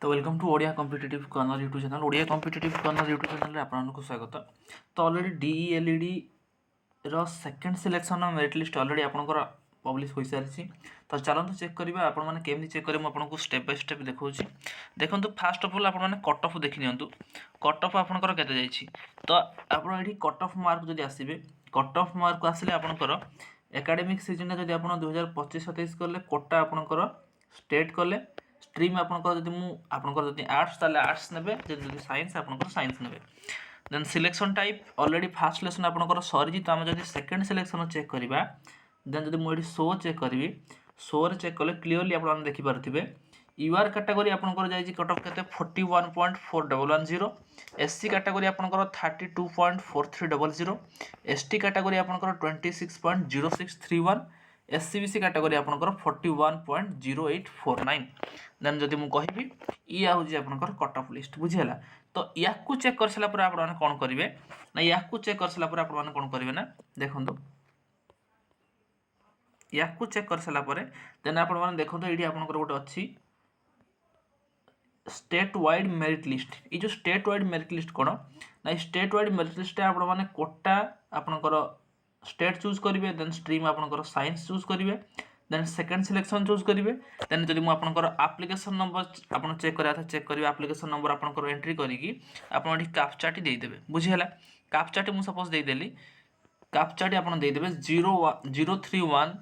तो welcome to Odia competitive corner YouTube channel Odia competitive corner YouTube channel आपको स्वागत। तो ऑलरेडी डीईएलईडी रो second selection merit list already आपनकर पब्लिश हो सारी। तो चलते चेक करवा आपण मैंने केमी चेक करें आपको स्टेप बाय स्टेप देखा। देखो फास्ट अफ ऑल आप कट ऑफ देखी नि कट ऑफ आपंकर के तो आप कट ऑफ मार्क जब आसवे कट ऑफ मार्क आसिले आपंकर एकाडेमिक सीजन जब आप 2025-27 कले कोटा आपंकर स्टेट कले स्ट्रीम आपंकर आर्ट्स ताले आर्ट्स ने साइंस आपंकर साइंस ने then selection type already fast selection आपंकर सरी। तो आम जब सेकेंड सिलेक्शन चेक करवा देन जब मुझे शो चेक करी शो चेक कले क्लीयरली आप देखिपे यूआर कैटेगरी आपंकर जाइए कट ऑफ के 41.4110 एससी कैटेगरी आपंकर 32.4300 एसटी कैटेगरी आपंकर 26.0631 एससीबीसी कैटेगरी आपंकर 41.0849 देन जदि मु कहि या हूँ आपंकर कट ऑफ लिस्ट बुझीगला। तो या चेक कर सारापर आप कौन करेंगे ना या चेक कर सारापर आप कौन करेंगे ना देखो या चेक कर सारापर देन आप देखो ये आपंकर गोटे अच्छी स्टेट वाइड मेरिट लिस्ट। ये जो स्टेट वाइड मेरिट लिस्ट कौन ना स्टेट वाइड मेरिट लिस्ट आप कोटा आपंकर स्टेट चूज करेंगे देन स्ट्रीम आपंकर साइंस चूज करेंगे देन सेकेंड सिलेक्शन चूज करेंगे देन जब मुझे आप्लिकेशन नंबर आप चेक करा था चेक करेंगे आप्लिकेशन नंबर आपंकर एंट्री करके आप कैप्चाटी देदेवे बुझीगला। कैप्चाटी मुझे सपोज देदेली कैप्चाटी आप देदेवे 031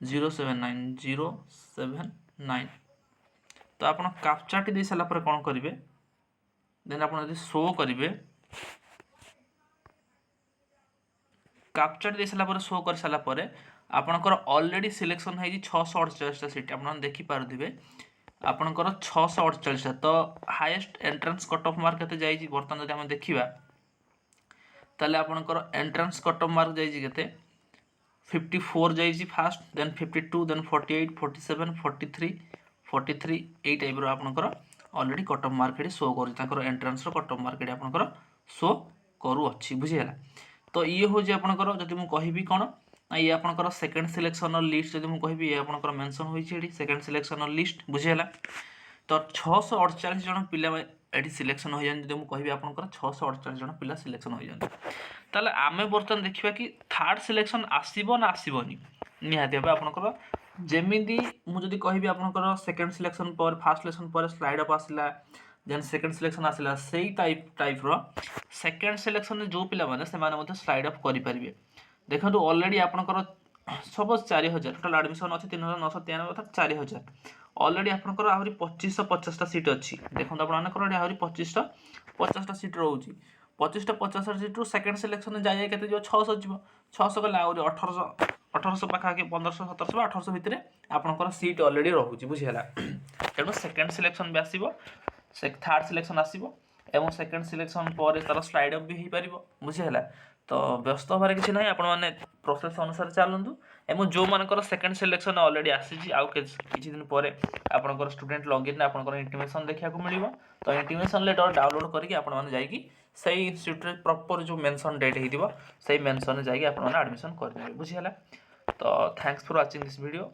079 तो आप कैप्चाटी दे सारापर कौन करेंगे देन आप शो करेंगे कैप्चाटी दे सारापर शो कर सारापर आपणकर ऑलरेडी सिलेक्शन है 648 सीट आप देखिपे आपणकर 648 तो highest entrance cut off mark के जाइए बर्तमान जब देखा ताले आपणकर एंट्रेंस कट ऑफ मार्क जाइए 54 जाइए फास्ट देन 52 देन 48 47 43 यही टाइप आपणकर already cut off mark show कर एंट्रेंस कट ऑफ मार्क आपणकर शो करुच्ची बुझीगला। तो ये हूँ आपणकर जब मुझे कह कौन ये आपणकर सेकेंड सिलेक्शन लिस्ट जब मुझे ये आपणकर मेंशन होती सेकेंड सिलेक्शन लिस्ट बुझीगला। तो 648 जन पिला ये सिलेक्शन हो जाती जब मुझे आपंकर 648 जन पिला सिलेक्शन हो जाती ताले आमे बर्तमान देखा कि थर्ड सिलेक्शन आसब ना आसबनी निहाती भाव आपंकर जमीदी मुझे कहि आपंकर सेकेंड सिलेक्शन पर फास्ट सिलेक्शन पर स्लाइड अप आसला देन सेकेंड सिलेक्शन आसला से टाइप रो सेकेंड सिलेक्शन जो पिला माने से माने स्लाइड अप करेंगे। देखो ऑलरेडी आपंकर सपोज 4000 टोटाल एडमिशन अच्छे 3993 अर्थात 4000 ऑलरेडी आपंकर आहरी 2550 सीट अच्छी देखो आपंकर आहरी 2550 सीट रोचे 2550 सीट्रु सेकेंड सिलेक्शन जाए के 600 जीव 600 गले आहरी 1800 पाखापाखि 1500 1700 1800 भितर आपंकर सीट ऑलरेडी रोचे बुझीगला। तेणु सेकेंड सिलेक्शन भी आसो थर्ड सिलेक्शन आसो एवं सेकेंड सिलेक्शन पर तार स्लाइड अप भी हो पार बुझीगला। तो व्यस्त हमारे किसी ना आपण मैंने प्रोसेस अनुसार चलतु एवं जो मानकर सेकेंड सिलेक्शन ऑलरेडी आसी आउ किसी दिन पर आपंकर स्टूडेंट लॉगिन आपंकर इंटिमेशन देखा मिल तो इंटिमेशन लेटर डाउनलोड करके आपड़ी से इंस्टीट्यूट प्रॉपर जो मेंशन डेट हो मेंशन जाकि एडमिशन कर बुझीगला। तो thanks for watching this video.